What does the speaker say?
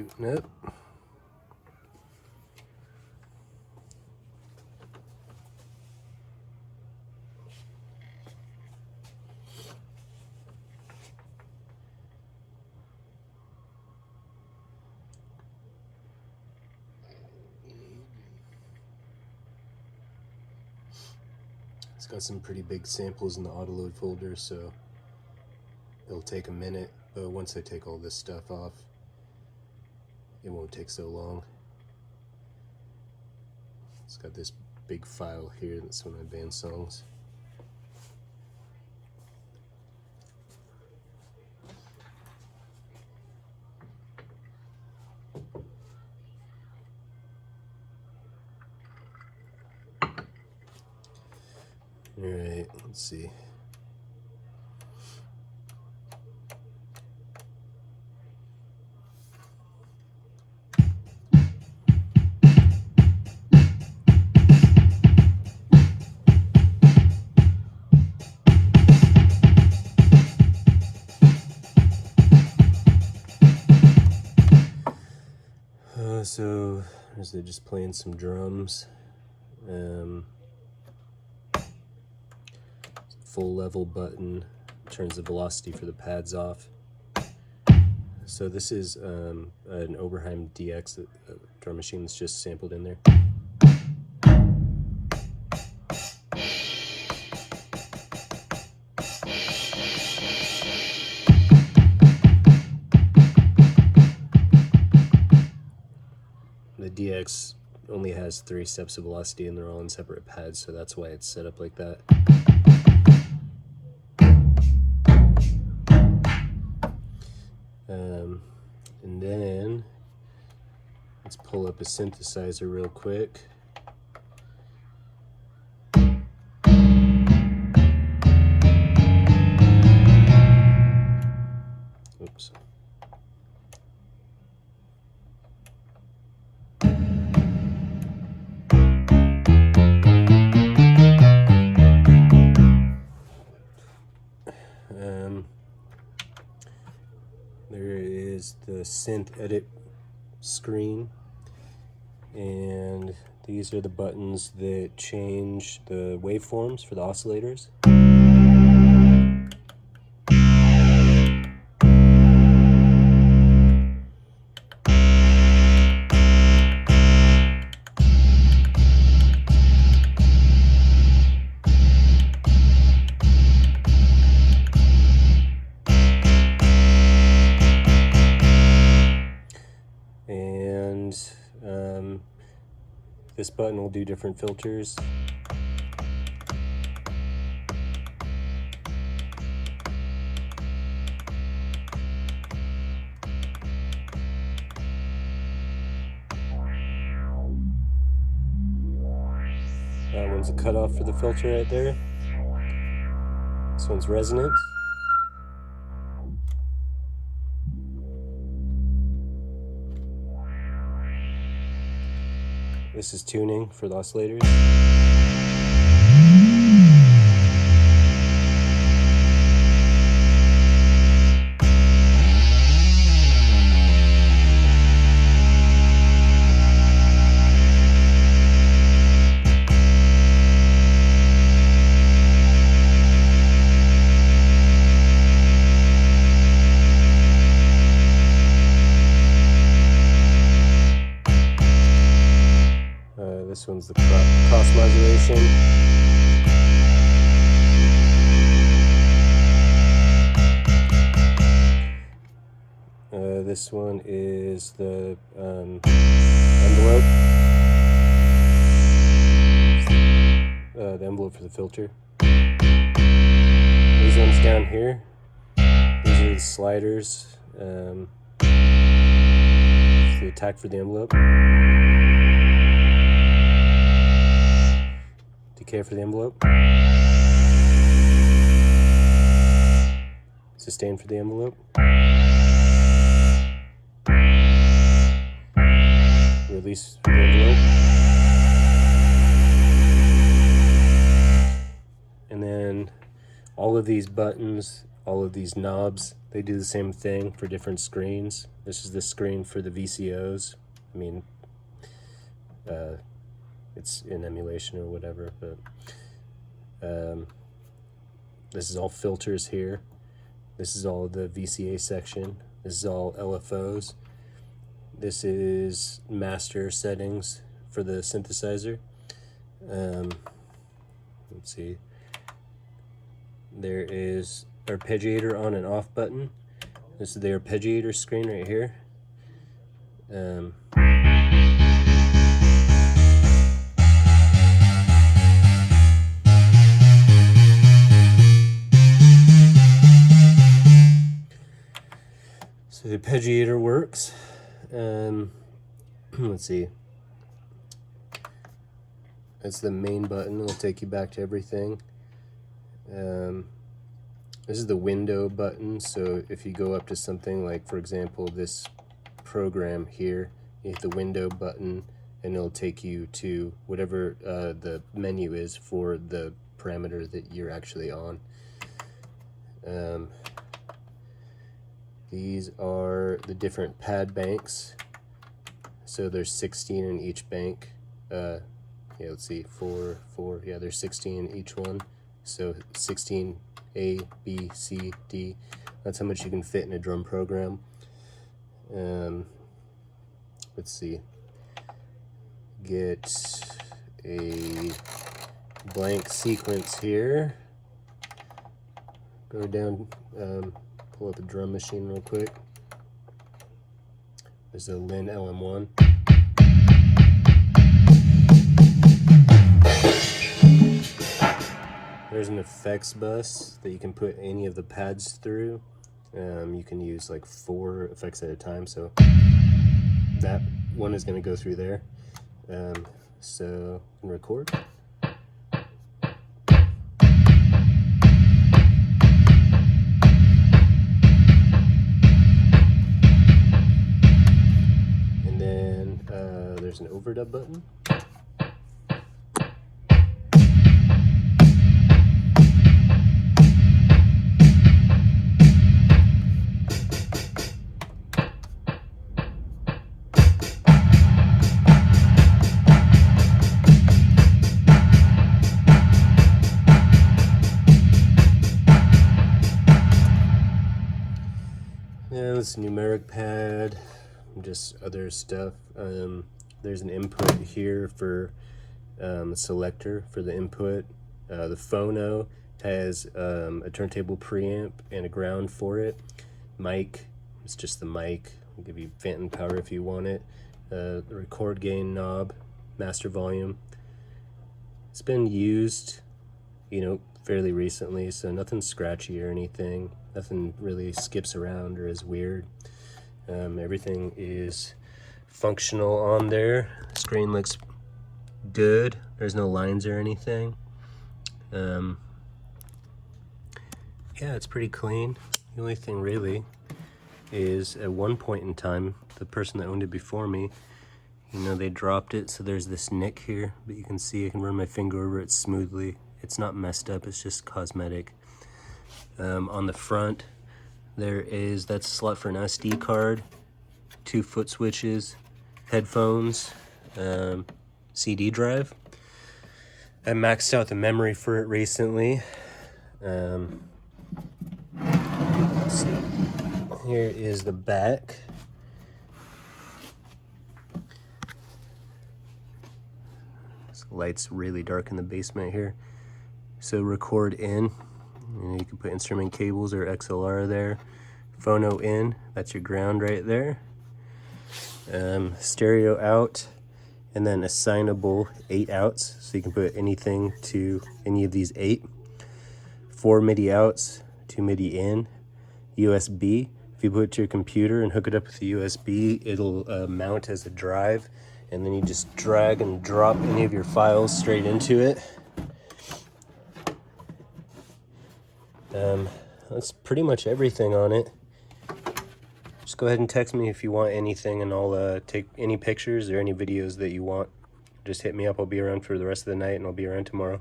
shooting it. It's got some pretty big samples in the autoload folder, so it'll take a minute, but once I take all this stuff off, it won't take so long. It's got this big file here, that's one of my band songs. Alright, let's see. So they're just playing some drums. Full level button turns the velocity for the pads off. So this is an Oberheim DX drum machine that's just sampled in there. The DX only has 3 steps of velocity and they're all in separate pads, so that's why it's set up like that. And then let's pull up a synthesizer real quick. Oops. There is the synth edit screen, and these are the buttons that change the waveforms for the oscillators. This button will do different filters. That one's a cutoff for the filter right there. This one's resonance. This is tuning for the oscillators. This one's the cross modulation. This one is the envelope. The envelope for the filter. These ones down here, these are the sliders. The attack for the envelope. Decay for the envelope. Sustain for the envelope. Release for the envelope. And then all of these buttons all of these knobs, they do the same thing for different screens. This is the screen for the VCOs. I mean, it's in emulation or whatever, but this is all filters here. This is all the VCA section. This is all LFOs. This is master settings for the synthesizer. Let's see. There is arpeggiator on and off button. This is the arpeggiator screen right here. So the arpeggiator works. Let's see. That's the main button. It'll take you back to everything. This is the window button. So if you go up to something like, for example, this program here, you hit the window button and it'll take you to whatever the menu is for the parameter that you're actually on. These are the different pad banks. So there's 16 in each bank. Yeah, let's see, four. Yeah, there's 16 in each one. So 16 A, B, C, D. That's how much you can fit in a drum program. Let's see. Get a blank sequence here. Go down. Pull up a drum machine real quick. There's a Lin LM1. There's an effects bus that you can put any of the pads through. You can use like 4 effects at a time, so that one is going to go through there. So record. There's an overdub button. Yeah, this numeric pad, just other stuff. There's an input here for a selector for the input. The phono has a turntable preamp and a ground for it. Mic, it's just the mic. I'll give you phantom power if you want it. The record gain knob, master volume. It's been used, fairly recently, so nothing scratchy or anything. Nothing really skips around or is weird. Everything is functional on there. Screen looks good. There's no lines or anything. Yeah, it's pretty clean. The only thing really is at one point in time, the person that owned it before me, they dropped it, so there's this nick here, but you can see I can run my finger over it smoothly. It's not messed up, it's just cosmetic. On the front, that's a slot for an SD card, 2 foot switches, headphones, CD drive. I maxed out the memory for it recently. Let's see. Here is the back. This light's really dark in the basement here. So record in. You can put instrument cables or XLR there. Phono in, that's your ground right there. Stereo out, and then assignable 8 outs, so you can put anything to any of these 8. 4 MIDI outs, 2 MIDI in. USB, if you put it to your computer and hook it up with the USB, it'll mount as a drive, and then you just drag and drop any of your files straight into it. That's pretty much everything on it. Just go ahead and text me if you want anything, and I'll take any pictures or any videos that you want. Just hit me up. I'll be around for the rest of the night, and I'll be around tomorrow.